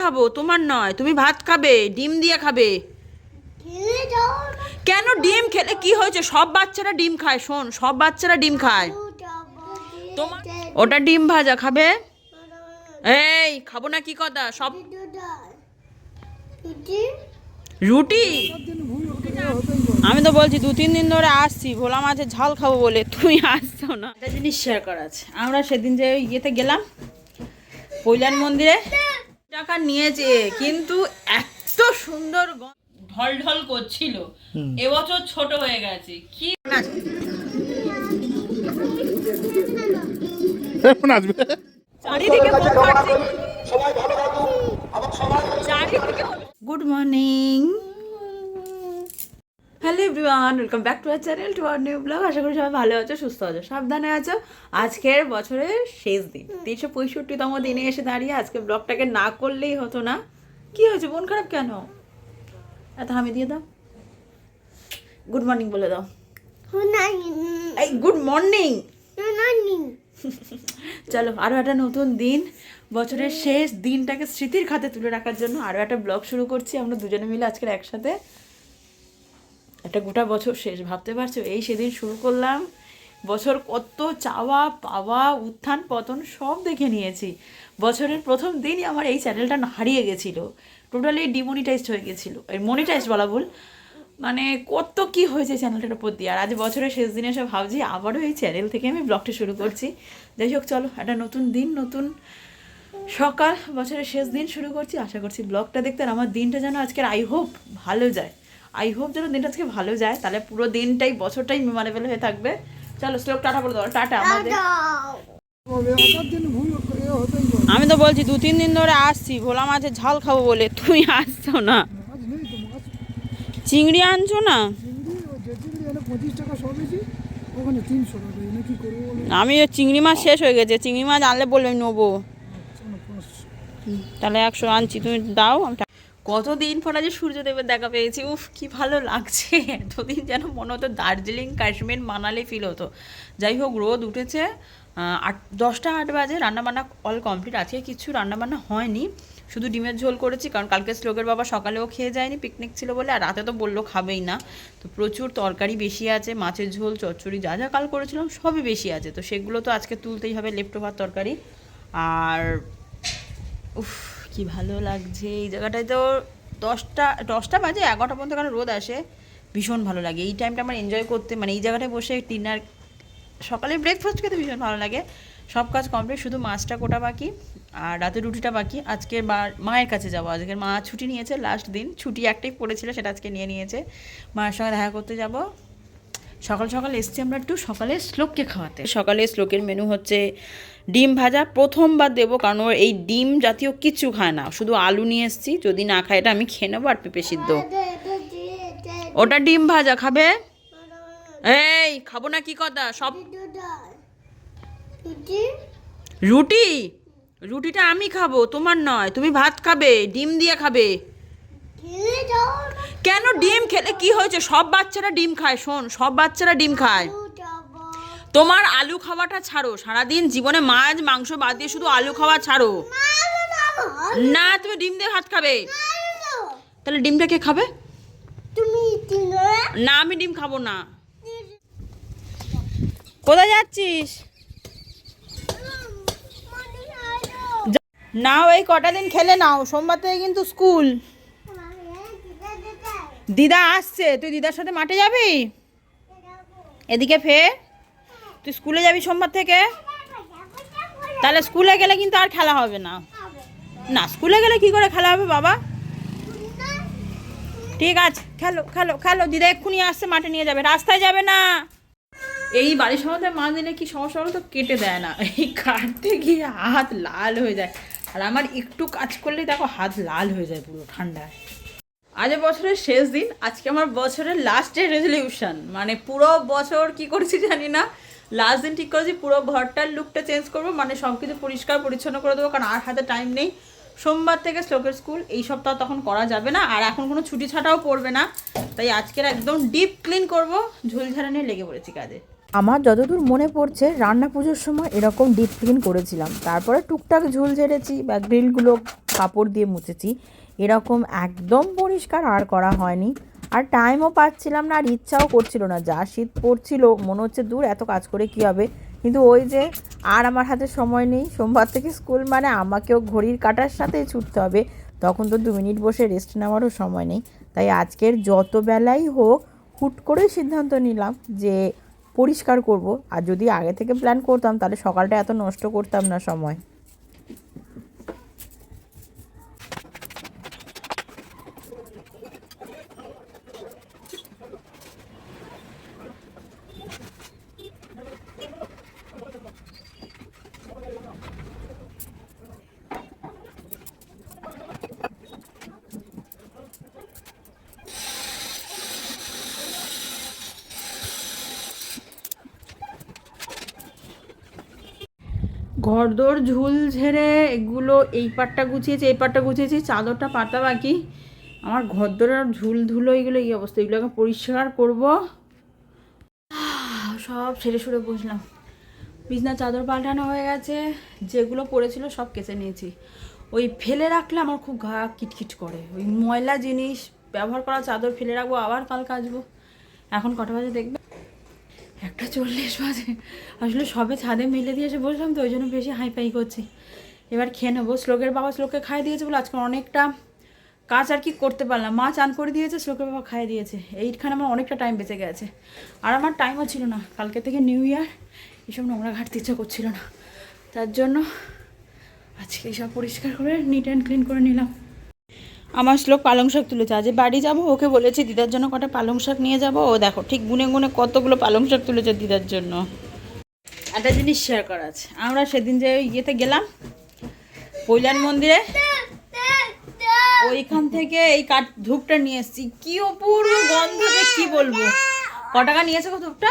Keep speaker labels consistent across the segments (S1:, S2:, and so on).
S1: খাবো, তোমার নয়। তুমি ভাত খাবে, ডিম দিয়ে খাবে। কেন? ডিম খেলে কি হয়েছে? সব বাচ্চারা ডিম খায়, শোন, সব বাচ্চারা ডিম খায়। তোমার ওটা ডিম ভাজা খাবে? এই খাবো না কি কথা? সব রুটি। আমি তো বলছি 2-3 দিন ধরে আসছি ভোলা মাছের ঝাল খাবো বলে, তুমি আসছো না। একটা জিনিস শেয়ার করা আছে, আমরা সেদিন যে ইয়েতে গেলাম কল্যাণ মন্দিরে, টাকা নিয়েছে কিন্তু এত সুন্দর ঢল ঢল করছিল। এবছর ছোট হয়ে গেছে কি good morning, hello everyone, welcome back to our channel, to our new blog. আশা করি সবাই ভালো আছো, সুস্থ আছো, সাবধানে আছো। আজকের বছরের শেষ দিন, 365তম দিনে এসে দাঁড়িয়ে আজকে ব্লগটাকে না করলেই হতো না। কি হয়েছে? মন খারাপ কেন? এত হামি দিয়ে দাও, গুড মর্নিং বলে দাও। এই গুড মর্নিং। চলো, আরও একটা নতুন দিন, বছরের শেষ দিনটাকে স্মৃতির খাতে তুলে রাখার জন্য আরও একটা ব্লগ শুরু করছি আমরা দুজনে মিলে আজকের একসাথে। একটা গোটা বছর শেষ, ভাবতে পারছো? এই সেদিন শুরু করলাম, বছর কত চাওয়া পাওয়া উত্থান পতন সব দেখে নিয়েছি। বছরের প্রথম দিনই আমার এই চ্যানেলটা হারিয়ে গেছিলো, টোটালি ডিমনিটাইজড হয়ে গেছিলো। মনিটাইজড বলা ভুল, মানে কত কি হয়েছে চ্যানেলটার উপর দিয়ে। আর আজ বছরের শেষ দিনে এসে ভাবছি আবারও এই চ্যানেল থেকে আমি ব্লগটা শুরু করছি। যাই হোক, চলো, একটা নতুন দিন, নতুন সকাল, বছরের শেষ দিন শুরু করছি। আশা করছি ব্লগটা দেখতে আর আমার দিনটা যেন আজকের আই হোপ ভালো যায়। আই হোপ যেন দিনটা আজকে ভালো যায়, তাহলে পুরো দিনটাই বছরটাই মেমোরেবল হয়ে থাকবে। চলো স্লোক টাটা বলে দাও। টাটা আমাদের। আমি তো বলছি 2-3 দিন ধরে আসছি ভোলা মাছের ঝাল খাবো বলে, তুমি আসছো না। চিংড়ি আনছো না? আমি চিংড়ি মাছ শেষ হয়ে গেছে, চিংড়ি মাছ আনলে বলবে নেবো, তাহলে 100 আনছি, তুমি দাও। কতদিন পর আজ সূর্যদেবের দেখা পেয়েছি, উফ কি ভালো লাগছে। এতদিন যেন মনে হতো দার্জিলিং, কাশ্মীর, মানালি ফিল হতো। যাই হোক, রোদ উঠেছে, 10টা 8 বাজে, রান্নাবান্না অল কমপ্লিট। আজকে কিছু রান্নাবান্না হয়নি, শুধু ডিমের ঝোল করেছি, কারণ কালকে শ্লোকের বাবা সকালেও খেয়ে যায়নি, পিকনিক ছিল বলে, আর রাতে তো বললো খাবেই না। তো প্রচুর তরকারি বেশি আছে, মাছের ঝোল, চচ্চড়ি, যা যা কাল করেছিলাম সবই বেশি আছে, তো সেগুলো তো আজকে তুলতেই হবে, লেফট ওভার তরকারি। আর উফ কি ভালো লাগছে এই জায়গাটায়। তো 10টা বাজে, 11টা পর্যন্ত কারণ রোদ আসে, ভীষণ ভালো লাগে এই টাইমটা আমার এনজয় করতে। মানে এই জায়গাটায় বসে ডিনার, সকালে ব্রেকফাস্ট খেতে ভীষণ ভালো লাগে। সব কাজ কমপ্লিট, শুধু মাছটা কোটা বাকি আর রাতে রুটিটা বাকি। আজকে মায়ের কাছে যাবো, আজকের মা ছুটি নিয়েছে, লাস্ট দিন ছুটি একটাই পড়েছিল, সেটা আজকে নিয়েছে। মায়ের সঙ্গে দেখা করতে যাব। সকাল সকাল এসছি আমরা একটু সকালে শ্লোককে খাওয়াতে। সকালে শ্লোকের মেনু হচ্ছে ডিম ভাজা, প্রথমবার দেবো, কারণ ওর এই ডিম জাতীয় কিচ্ছু খায় না, শুধু আলু নিয়ে এসেছি, যদি না খায় এটা আমি খেয়ে নেবো, আর পেঁপে সিদ্ধ। ওটা ডিম ভাজা খাবে? এই খাবো না কি কথা? সব রুটি, রুটিটা আমি খাবো, তোমার নয়। তুমি ভাত খাবে, ডিম দিয়ে খাবে। কেন? ডিম খেলে কি হয়েছে? সব বাচ্চারা ডিম খায়, শোন, সব বাচ্চারা ডিম খায়। তোমার আলু খাওয়াটা ছাড়ো, সারাদিন জীবনে মাছ মাংস বাদ দিয়ে শুধু আলু খাওয়া ছাড়ো না। তুমি ডিম দিয়ে ভাত খাবে, তাহলে ডিমটা কে খাবে? না, আমি ডিম খাবো না। কোথায় যাচ্ছিস? নাও, এই কটা দিন খেলে নাও, সোমবার থেকে কিন্তু স্কুল। দিদা আসছে, তুই দিদার সাথে মাঠে যাবি? এদিকে ফের, তুই স্কুলে যাবি সোমবার থেকে, তাহলে স্কুলে গেলে কিন্তু আর খেলা হবে না। না, স্কুলে গেলে কি করে খেলা হবে বাবা? ঠিক আছে, খেলো খেলো খেলো, দিদা এক্ষুনি আসছে, মাঠে নিয়ে যাবে, রাস্তায় যাবে না। এই বাড়ির সমাজে মাছ দিলে কি সমস্যা হলো, তো কেটে দেয় না, এই কাটতে গিয়ে হাত লাল হয়ে যায়। আর আমার একটু কাজ করলেই দেখো হাত লাল হয়ে যায় পুরো ঠান্ডায়। আজ বছরের শেষ দিন, আজকে আমার বছরের লাস্টের রেজলিউশন, মানে পুরো বছর কি করেছি জানি না, লাস্ট দিন ঠিক করেছি পুরো ঘরটার লুকটা চেঞ্জ করবো, মানে সব কিছু পরিষ্কার পরিচ্ছন্ন করে দেবো, কারণ আর হাতে টাইম নেই। সোমবার থেকে শ্লোকের স্কুল, এই সপ্তাহ তখন করা যাবে না, আর এখন কোনো ছুটি ছাটাও পড়বে না, তাই আজকের একদম ডিপ ক্লিন করবো, ঝুলঝাড়া নিয়ে লেগে পড়েছি কাজে। আমার যতদূর মনে পড়ছে রান্না পুজোর সময় এরকম ডিপ ক্লিন করেছিলাম, তারপরে টুকটাক ঝুল ঝেড়েছি বা গ্রিলগুলো কাপড় দিয়ে মুছেছি। এরকম একদম পরিষ্কার আর করা হয়নি, আর টাইমও পাচ্ছিলাম না, আর ইচ্ছাও করছিল না। যা শীত পড়ছিল মনে হচ্ছে দূর এত কাজ করে কী হবে, কিন্তু ওই যে আর আমার হাতে সময় নেই, সোমবার থেকে স্কুল মানে আমাকেও ঘড়ির কাঁটার সাথেই ছুটতে হবে, তখন তো 2 মিনিট বসে রেস্ট নেওয়ারও সময় নেই। তাই আজকের যত বেলাই হোক হুট করে সিদ্ধান্ত নিলাম যে পরিষ্কার করব। আর যদি আগে থেকে প্ল্যান করতাম তাহলে সকালটা এত নষ্ট করতাম না সময়। ঘরদোর ঝুল ঝেড়ে এগুলো এই পাটটা গুছিয়েছি, এই পাটটা গুছিয়েছি, চাদরটা পাতা বাকি। আমার ঘরদোরের ঝুল ধুলো এগুলো এই অবস্থা, এগুলোকে পরিষ্কার করব। সব ছেড়ে সরে বসলাম, বিছনার চাদর পাল্টানো হয়ে গেছে, যেগুলো পড়েছিল সব কেচে নিয়েছি। ওই ফেলে রাখলে আমার খুব গা কিটকিট করে, ওই ময়লা জিনিস ব্যবহার করা চাদর ফেলে রাখবো, আবার কাল কাচবো। এখন কটা বাজে দেখবে? 1:40 বাজে। আসলে সবে ছাদে মেলে দিয়ে এসে বসলাম তো, ওই জন্য বেশি হাইফাই করছি। এবার খেয়ে নেবো। শ্লোকের বাবা শ্লোককে খাইয়ে দিয়েছে বলে আজকে অনেকটা কাজ আর কি করতে পারলাম। মা চান করে দিয়েছে, শ্লোকের বাবা খাইয়ে দিয়েছে, এইখানে আমার অনেকটা টাইম বেঁচে গেছে। আর আমার টাইমও ছিল না, কালকে থেকে নিউ ইয়ার, এইসব নোংরা ঘাটতে ইচ্ছা করছিল না, তার জন্য আজকে এইসব পরিষ্কার করে নিট অ্যান্ড ক্লিন করে নিলাম। আমার শ্লোক পালং শাক তুলেছে, আজ বাড়ি যাবো, ওকে বলেছি দিদার জন্য কটা পালং শাক নিয়ে যাবো। ও দেখো ঠিক গুনে গুনে কতগুলো পালং শাক তুলেছে দিদার জন্য। একটা জিনিস শেয়ার করা আছে, আমরা সেদিন যে ইয়েতে গেলাম কৈলান মন্দিরে, ওইখান থেকে এই কাঠ ধূপটা নিয়ে এসেছি, কি অপূর্ব গন্ধ যে কি বলবো। ক টাকা নিয়েছে গো ধূপটা?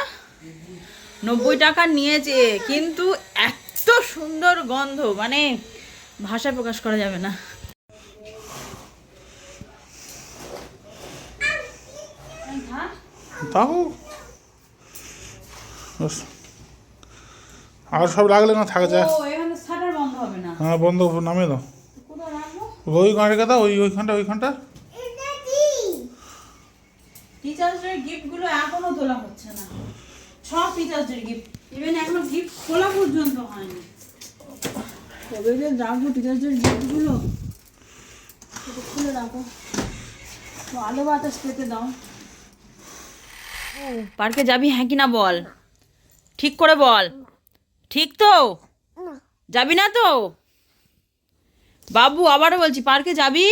S1: 90 টাকা নিয়েছে, কিন্তু এত সুন্দর গন্ধ মানে ভাষায় প্রকাশ করা যাবে না।
S2: তাও আর সব লাগলে না থাকে যায়।
S1: বন্ধ হবে না,
S2: হ্যাঁ বন্ধ নামে দাও,
S1: কোথায় রাখবো?
S2: ওই গাড়িটা দাও, ওইখানটা
S1: টিচার্স ডে গিফটগুলো এখনো তোলা হচ্ছে না, সব টিচার্স ডে গিফট, ইভেন এখনো গিফট খোলা পর্যন্ত হয়নি। তবে যে রাখবো টিচার্স ডে গিফটগুলো, সেটা খুলে রাখো, আলো বাতাস পেতে দাও। পার্কে যাবি হ্যাঁ কি না বল, ঠিক করে বল, ঠিক তো? যাবি না তো বাবু? আবারও বলছি পার্কে যাবি?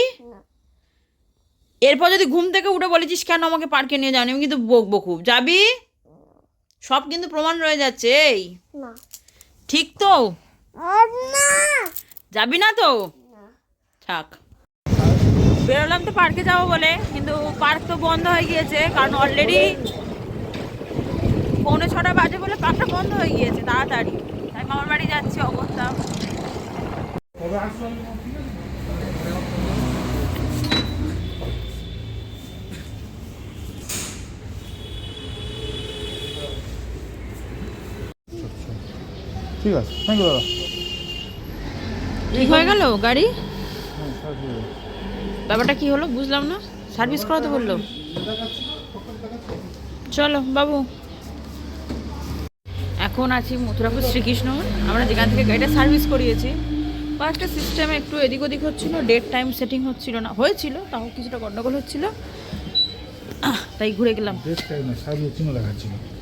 S1: এরপর যদি ঘুম থেকে উঠে বলেছিস কেন আমাকে পার্কে নিয়ে যাওনি, আমি কিন্তু বকবো খুব। যাবি? সব কিন্তু প্রমাণ রয়ে যাচ্ছে। এই ঠিক তো? যাবি না তো? থাক। বেরোলাম তো পার্কে যাবো বলে, কিন্তু পার্ক তো বন্ধ হয়ে গিয়েছে, কারণ অলরেডি 5:45 বাজে বলে পার্কটা বন্ধ হয়ে গিয়েছে তাড়াতাড়ি। তাই মামার বাড়ি যাচ্ছি অবস্থা।
S2: ঠিক আছে, থ্যাংক ইউ দাদা।
S1: ঠিক হয়ে গেল গাড়ি? ব্যাপারটা কি হলো বুঝলাম না, সার্ভিস করাতে বললো। চলো বাবু, এখন আছি মথুরাপুর শ্রীকৃষ্ণ। আমরা যেখান থেকে গাড়িটা সার্ভিস করিয়েছি, কয়েকটা সিস্টেমে একটু এদিক ওদিক হচ্ছিল, ডেট টাইম সেটিং হচ্ছিল না, হয়েছিল তাও কিছুটা গন্ডগোল হচ্ছিল, তাই ঘুরে গেলাম।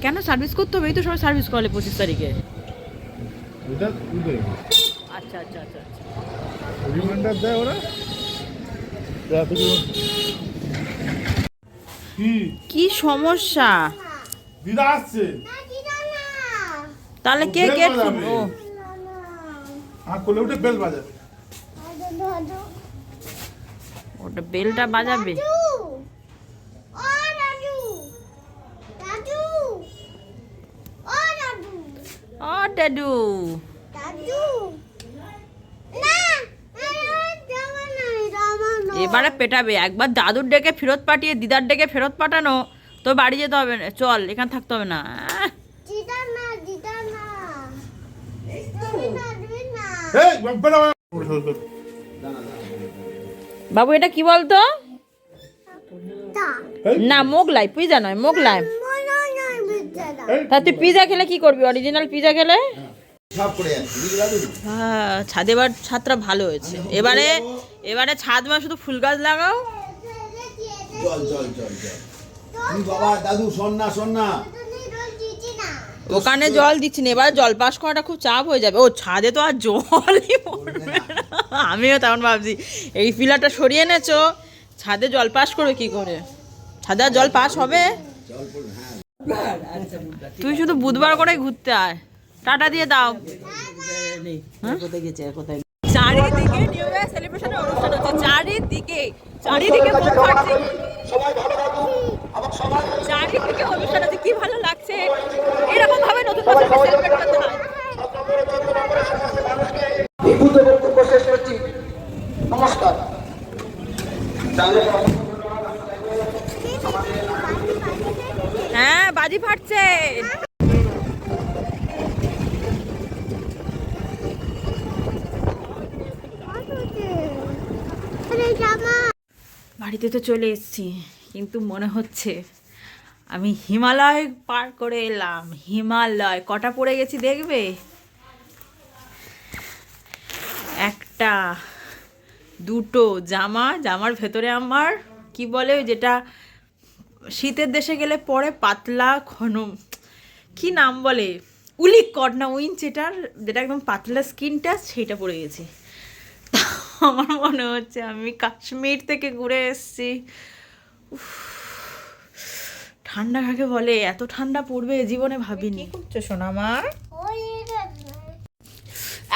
S1: কেন সার্ভিস করতে হবে? এই তো সবাই সার্ভিস করালে 25 তারিখে। আচ্ছা আচ্ছা আচ্ছা আচ্ছা,
S2: রিমাইন্ডার দেয় ওরা।
S1: কি সমস্যা?
S2: দিদা আসছে,
S1: তাহলে কে গেট খুলবো?
S2: আর কোলে উঠে বেল বাজাবে,
S1: ওটা বেলটা বাজাবে। ও দাদু, এবারে পেটাবে। একবার দাদুর ডেকে ফেরত পাঠিয়ে দিদার ডেকে ফেরত পাঠানো, তো বাড়ি যেতে হবে না, চল এখানে থাকতে হবে না।
S2: এই বেরো।
S1: বাবু এটা কি বলতো? না মোগলাই, পিজা নয়, মোগলাই। তা তুই পিজা খেলে কি করবি? অরিজিনাল পিজা খেলে? হ্যাঁ, ছাদের ছাদটা ভালো হয়েছে। এবারে ছাদ মা শুধু ফুল গাছ লাগাও।
S3: জল জল জল জল বাবা দাদু শোন না
S1: ওখানে জল দিচ্ছি না, এবার জল পাস করাটা খুব চাপ হয়ে যাবে। ও ছাদে তো আর জলই পড়বে না। আমিও তখন ভাবছি এই পিলারটা সরিয়ে এনেছো, ছাদে জল পাস করবে কি করে? ছাদে আর জল পাস হবে? তুই শুধু বুধবার করে ঘুরতে আয়, টাটা দিয়ে দাও। চারিদিকে নিউ ইয়ার সেলিব্রেশনের অনুষ্ঠান হচ্ছে, চারিদিকে বোম ফাটছে, চারিদিকে অনুষ্ঠান আছে। কি ভালো লাগছে, এরকম ভাবে নতুন বছর সেলিব্রেট করতে হয়।
S4: বক্তব্য শেষ করছি, নমস্কার।
S1: হ্যাঁ, বাজি ফাটছে। বাড়িতে তো চলে এসেছি, কিন্তু মনে হচ্ছে আমি হিমালয় পার করে এলাম। হিমালয় কটা পড়ে গেছি দেখবে? একটা, দুটো জামার ভেতরে আমার কি বলে ওই যেটা শীতের দেশে গেলে পরে পাতলা ঘন, কি নাম বলে, উলিক কট না উইঞ্চ, যেটা একদম পাতলা স্কিনটা, সেইটা পড়ে গেছি। আমার মনে হচ্ছে আমি কাশ্মীর থেকে ঘুরে এসেছি। ঠান্ডা কাকে বলে, এত ঠান্ডা পড়বে জীবনে ভাবিনি। কি করছো সোনা আমার?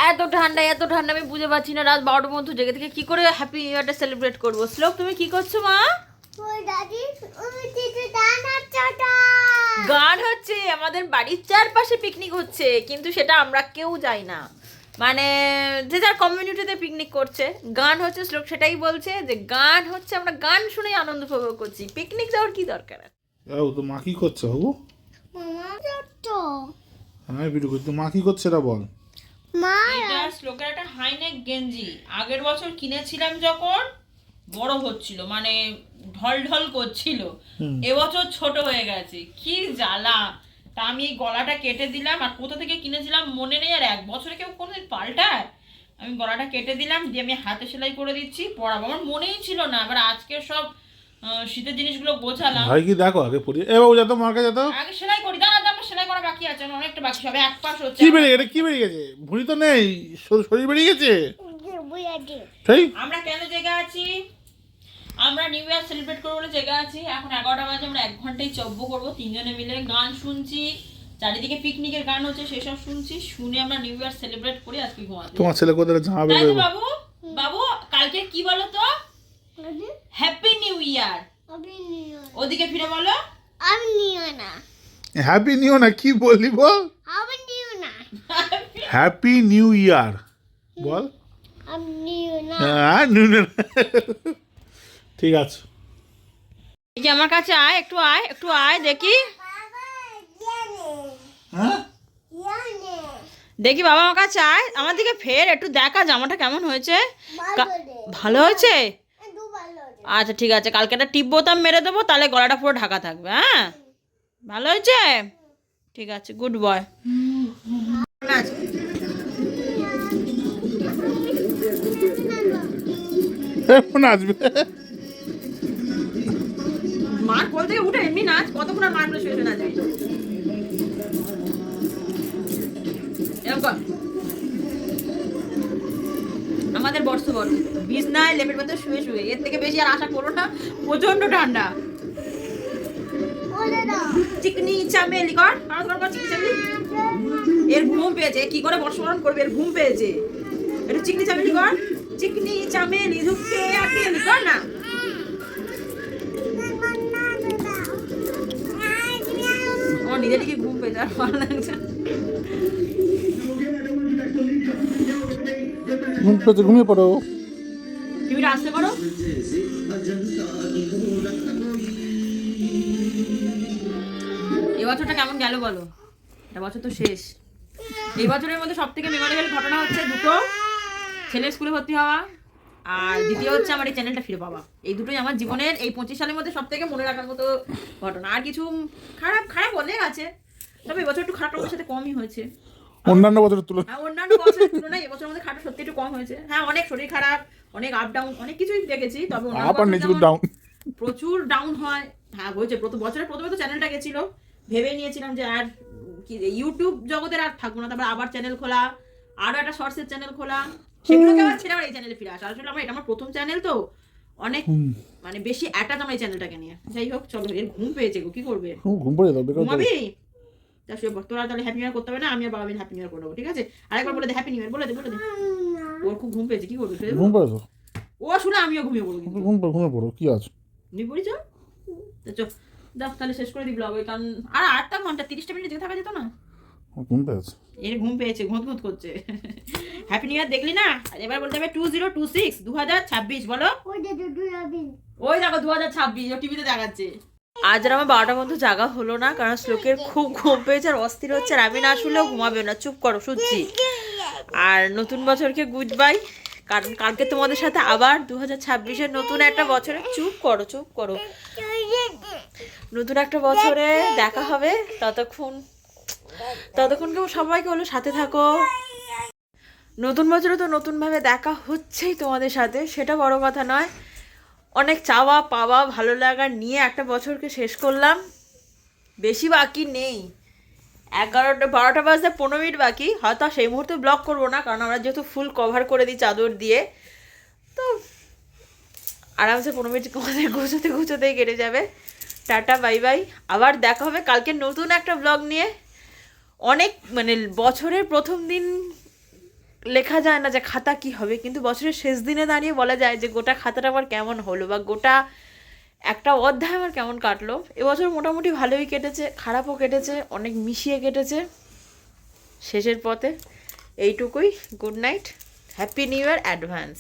S1: এত ঠান্ডা আমি বুঝে পাচ্ছি না। রাত 12টার মধ্যে জেগে থেকে কি করে হ্যাপি নিউ ইয়ারটা সেলিব্রেট করবো। শ্লোক তুমি কি করছো মা? গান হচ্ছে, আমাদের বাড়ির চারপাশে পিকনিক হচ্ছে, কিন্তু সেটা আমরা কেউ যাই না, মানে যে যার কমিউনিটিতে পিকনিক করছে। গান হচ্ছে, শ্লোক সেটাই বলছে যে গান হচ্ছে, আমরা গান শুনেই আনন্দ উপভোগ করছি, পিকনিক যাওয়ার কি দরকার আছে?
S2: তো মা কি করছে বাবু? হ্যাঁ ভিডিও করছি, মা কি করছে এটা বল।
S1: এটা শ্লোকের একটা হাইনেক গেঞ্জি, আগের বছর কিনেছিলাম যখন বড় হচ্ছিল, মানে ঢল করছিল, এবছর ছোট হয়ে গেছে, কি জ্বালা। তা আমি এই গলাটা কেটে দিলাম, আর কোথা থেকে কিনেছিলাম মনে নেই, আর 1 বছরে কেউ কোনোদিন পাল্টায়? আমি গলাটা কেটে দিলাম, দিয়ে আমি হাতে সেলাই করে দিচ্ছি, পরাবো। আমার মনেই ছিল না, আবার আজকে সব শীতের জিনিসগুলো গোছালাম।
S2: ভাই কি দেখো আগে পড়ি, এ বাবু যাতো মার্কে যেত,
S1: আগে সেলাই করি, দাঁড়া আমার সেলাই করা বাকি আছে, আমার অনেকটা বাকি, সবে 1 পাশ হচ্ছে।
S2: কি বেরিয়ে এটা কি বেরিয়ে গেছে? ভুঁড়ি তো নেই, শরীর বেরিয়ে গেছে। সেই
S1: আমরা কেন জেগে আছি? আমরা নিউ ইয়ার সেলিব্রেট করবো বলে জেগে আছি। এখন 11টা বাজে, আমরা 1 ঘন্টায় চব্য করবো, 3 জনে মিলে গান শুনছি, চারিদিকে পিকনিকের গান হচ্ছে, সেসব শুনছি, শুনে আমরা নিউ ইয়ার সেলিব্রেট করি। আজকে ঘুমাতে
S2: তোমার ছেলে কোথায় জামা
S1: তাই
S2: বেরোবে?
S1: তো বাবু কালকে কি বলো তো? Happy new year. ওদিকে ফিরে বলো
S2: হ্যাপি নিউ না, কি বললি বল? হ্যাপি নিউ ইয়ার বল। হ্যাঁ ঠিক আছে,
S1: এই যে আমার কাছে আয়, একটু আয় দেখি।
S2: হ্যাঁ
S1: দেখি বাবা, আমার কাছে আয়, আমার দিকে ফের একটু দেখা জামাটা কেমন হয়েছে। ভালো হয়েছে? আচ্ছা ঠিক আছে, কালকে একটা টিপ বোতাম মেরে দেবো, তাহলে গলাটা পুরো ঢাকা থাকবে। হ্যাঁ ভালো হয়েছে, ঠিক আছে, গুড বয়।
S2: এখন আসবে
S1: মার কোল থেকে উঠে এমনি নাচ, কতক্ষণ আর মার কোলে শুয়ে নাচবি? এরকম কর। আমাদের বর্ষ বিছনায় লেপের মধ্যে শুয়ে এর থেকে বেশি আর আশা করো না, প্রচন্ড ঠান্ডা। চিকনি চামেলি কর, চিকনি চামেলি। এর ঘুম পেয়েছে, কি করে বর্ষবরণ করবে, এর ঘুম পেয়েছে। একটু চিকনি চামেলি কর, চিকনি চামেলি ঝুঁকে আকেলি কর না। আমার নিজেরই ঘুম পেয়েছে, আর ভালো লাগছে।
S2: ঘুমিয়ে পড়ো,
S1: টিভিটা আসতে করো। এবছরটা কেমন গেল বলো? এটা বছর তো শেষ। এই বছরের মধ্যে সব থেকে মেমোরেবল ঘটনা হচ্ছে দুটো। ছেলের স্কুলে ভর্তি হওয়া, আর দ্বিতীয় হচ্ছে আমার এই চ্যানেলটা ফিরে পাওয়া। এই দুটোই আমার জীবনের এই 25 সালের মধ্যে সব থেকে মনে রাখার মতো ঘটনা। আর কিছু খারাপ অনেক আছে, তবে এবছর একটু খারাপ আমার সাথে কমই হয়েছে
S2: অন্যান্য বছরের তুলনায়।
S1: হ্যাঁ, অন্যান্য বছরের তুলনায় এবছর আমাদের খারাপ সত্যি একটু কম হয়েছে। হ্যাঁ, অনেক শরীর খারাপ, অনেক আপ ডাউন, অনেক কিছুই দেখেছি, তবে অন্যান্য
S2: আপ আর
S1: বছর
S2: নিচু
S1: যেমন
S2: ডাউন।
S1: প্রচুর ডাউন হয়। হ্যাঁ হয়েছে, বছরের প্রথমে তো চ্যানেলটা গেছিল, ভেবে নিয়েছিলাম যে আর কি ইউটিউব জগতের আর থাকবো না, তারপর আবার চ্যানেল খোলা, আরো একটা শর্টসের চ্যানেল খোলা, সেগুলোকে আবার ছেড়ে আবার এই চ্যানেলে ফিরে আসা। আসলে আমার এটা আমার প্রথম চ্যানেল, তো অনেক মানে বেশি অ্যাটাচ আমার এই চ্যানেলটাকে নিয়ে। যাই হোক, চলো, এর ঘুম পেয়েছে গো, কি করবে?
S2: ঘুম পড়ে যাবে।
S1: ঘুমাবি? তা শুয়ে পড়। তোরা তাহলে হ্যাপি নিউ ইয়ার করতে হবে না, আমি আর বাবা মিলে হ্যাপি নিউ ইয়ার করে দেবো, ঠিক আছে? আরেকবার বলে দে হ্যাপি নিউ ইয়ার, বলে দে। ওর খুব ঘুম পেয়েছে, কি করবে? শুয়ে
S2: ঘুম
S1: পড়ো।
S2: পড়ে তো,
S1: ও শুনে আমিও ঘুমিয়ে পড়বো কিন্তু।
S2: ঘুমিয়ে পড়ো, কি আছে?
S1: তুমি পড়ি চল, চল দাও তাহলে শেষ করে দিই ব্লগ। ওই কারণ আর 8টা ঘন্টা 30টা মিনিট যেতে থাকা যেত না।
S2: ঘুম পেয়েছে।
S1: এর ঘুম পেয়েছে, ঘুঁত করছে। হ্যাপি নিউ ইয়ার দেখলি না? আর এবার বলতে হবে 2026 2026 বলো। ওই দেখো 2026 ও টিভিতে দেখাচ্ছে। আজ আর আমার 12টার মধ্যে জাগা হলো না, কারণ শ্লোকের খুব ঘুম পেয়েছে আর অস্থির হচ্ছে, আর আমি না শুলেও ঘুমাবে না। চুপ করো, শুচ্ছি। আর নতুন বছরকে গুড বাই, কারণ কালকে তোমাদের সাথে আবার 2026-এর নতুন একটা বছরে চুপ করো নতুন একটা বছরে দেখা হবে। ততক্ষণ কেউ সবাইকে হলো সাথে থাকো। নতুন বছরে তো নতুনভাবে দেখা হচ্ছেই তোমাদের সাথে, সেটা বড় কথা নয়। অনেক চাওয়া পাওয়া ভালো লাগা নিয়ে একটা বছরকে শেষ করলাম, বেশি বাকি নেই। 12টা বাজতে 15 মিনিট বাকি। হয়তো সেই মুহূর্তে ব্লগ করবো না, কারণ আমরা যেহেতু ফুল কভার করে দিই চাদর দিয়ে, তো আরামসে 15 মিনিট গুছোতেই কেটে যাবে। টাটা, বাই বাই, আবার দেখা হবে কালকে নতুন একটা ব্লগ নিয়ে। অনেক মানে বছরের প্রথম দিন লেখা যায় না যে খাতা কি হবে, কিন্তু বছরের শেষ দিনে দাঁড়িয়ে বলা যায় যে গোটা খাতাটা আমার কেমন হলো, বা গোটা একটা অধ্যায় আমার কেমন কাটলো। এবছর মোটামুটি ভালোই কেটেছে, খারাপও কেটেছে, অনেক মিশিয়ে কেটেছে। শেষের পথে এইটুকুই। Good night, happy new year advance.